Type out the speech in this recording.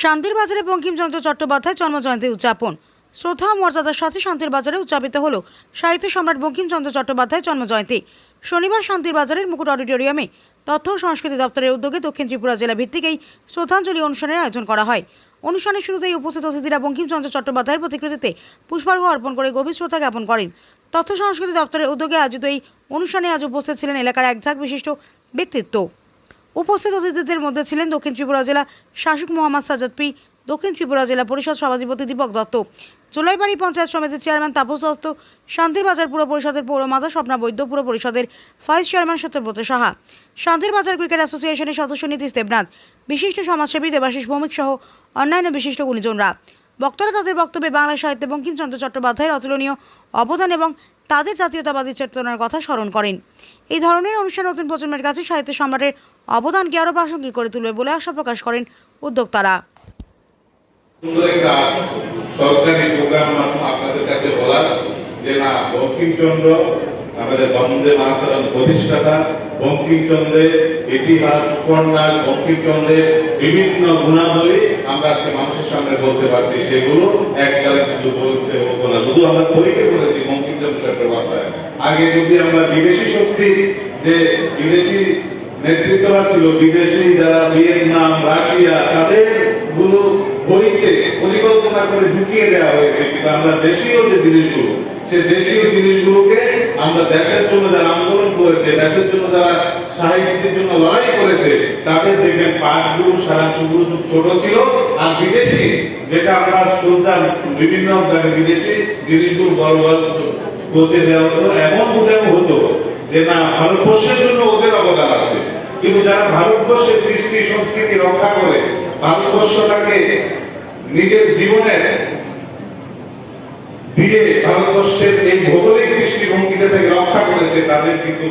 শান্তির বাজারে বঙ্কিমচন্দ্র চট্টোপাধ্যায় জন্মজয়ন্তী উদযাপন। শ্রদ্ধা ও মর্যাদার সাথে শান্তির বাজারে উদযাপিত হল সাহিত্য সম্রাট বঙ্কিমচন্দ্র চট্টোপাধ্যায় জন্মজয়ন্তী। শনিবার শান্তির বাজারের মুকুট অডিটোরিয়ামে তথ্য ও সংস্কৃতি দপ্তরের উদ্যোগে দক্ষিণ ত্রিপুরা জেলা ভিত্তিক এই শ্রদ্ধাঞ্জলি অনুষ্ঠানের আয়োজন করা হয়। অনুষ্ঠানের শুরুতেই উপস্থিত অতিথিরা বঙ্কিমচন্দ্র চট্টোপাধ্যায়ের প্রতিকৃতিতে পুষ্পার্ঘ অর্পণ করে গভীর শ্রদ্ধা জ্ঞাপন করেন। তথ্য সংস্কৃতি দপ্তরের উদ্যোগে আয়োজিত এই অনুষ্ঠানে আজ উপস্থিত ছিলেন এলাকার এক ঝাঁক বিশিষ্ট ব্যক্তিত্ব। উপস্থিত অতিথিদের মধ্যে ছিলেন দক্ষিণ ত্রিপুরা জেলা শাসক মোহাম্মদ সাজ্জাদ পি, দক্ষিণ ত্রিপুরা জেলা পরিষদ সভাধিপতি দীপক দত্ত, জোলাইবাড়ি পঞ্চায়েত সমিতির চেয়ারম্যান তাপস দত্ত, শান্তির বাজার পুর পরিষদের পৌরমাতা স্বপ্না বৈদ্য, পুর পরিষদের ভাইস চেয়ারম্যান সত্যব্রত সাহা, শান্তির বাজার ক্রিকেট অ্যাসোসিয়েশনের সদস্য নীতিশ দেবনাথ, বিশিষ্ট সমাজসেবী দেবাশিস ভৌমিক সহ অন্যান্য বিশিষ্ট গুণীজনরা। বক্তারা তাদের বক্তব্যে বাংলা সাহিত্যে বঙ্কিমচন্দ্র চট্টোপাধ্যায়ের অতুলনীয় অবদান এবং তাদের জাতীয়তাবাদী চেতনার কথা স্মরণ করেন। এই ধরনের অনুষ্ঠান নতুন প্রজন্মের কাছে সাহিত্য সম্রাটের অবদানকে আরও প্রাসঙ্গিক করে তুলবে বলে আশা প্রকাশ করেন উদ্যোক্তারা। সরকারি প্রোগ্রাম আপনাদের কাছে বলার যে না, বঙ্কিমচন্দ্র আমাদের বন্দে মাতরম প্রতিষ্ঠাতা, বঙ্কিমচন্দ্রের ইতিহাস উপন্যাস, বঙ্কিমচন্দ্রের বিভিন্ন গুণাবলী আমরা আজকে মানুষের সামনে বলতে পারছি। সেগুলো এককালে কিন্তু বলতে হতো না, শুধু আমরা পরীক্ষা করেছি বঙ্কিমচন্দ্র চট্টোপাধ্যায়। আগে যদি আমরা বিদেশি শক্তি, যে বিদেশি নেতৃত্বরা ছিল, বিদেশি যারা ভিয়েতনাম, রাশিয়া, তাদের গুলো বইতে পরিকল্পনা করে ঢুকিয়ে দেওয়া হয়েছে, কিন্তু আমরা দেশীয় যে জিনিসগুলো, সে দেশীয় জিনিসগুলোকে আমরা দেশের জন্য যারা আন্দোলন করেছে, দেশের জন্য যারা সাহিত্যের জন্য লড়াই করেছে, তাদের দেখবেন পাঠগুলো সারাংশগুলো খুব ছোট ছিল। আর বিদেশি যেটা আমরা শুনতাম, বিভিন্ন বিদেশি জিনিসগুলো বড় বড় পৌঁছে দেওয়া হতো, এমন বোঝানো হতো যে না, ভারতবর্ষের জন্য ওদের অবদান আছে। কিন্তু যারা ভারতবর্ষের কৃষ্টি সংস্কৃতি রক্ষা করে, ভারতবর্ষটাকে নিজের জীবনের দিয়ে ভারতবর্ষের এই ভৌগোলিক দৃষ্টিভঙ্গিটা থেকে রক্ষা করেছে, তাদের কিন্তু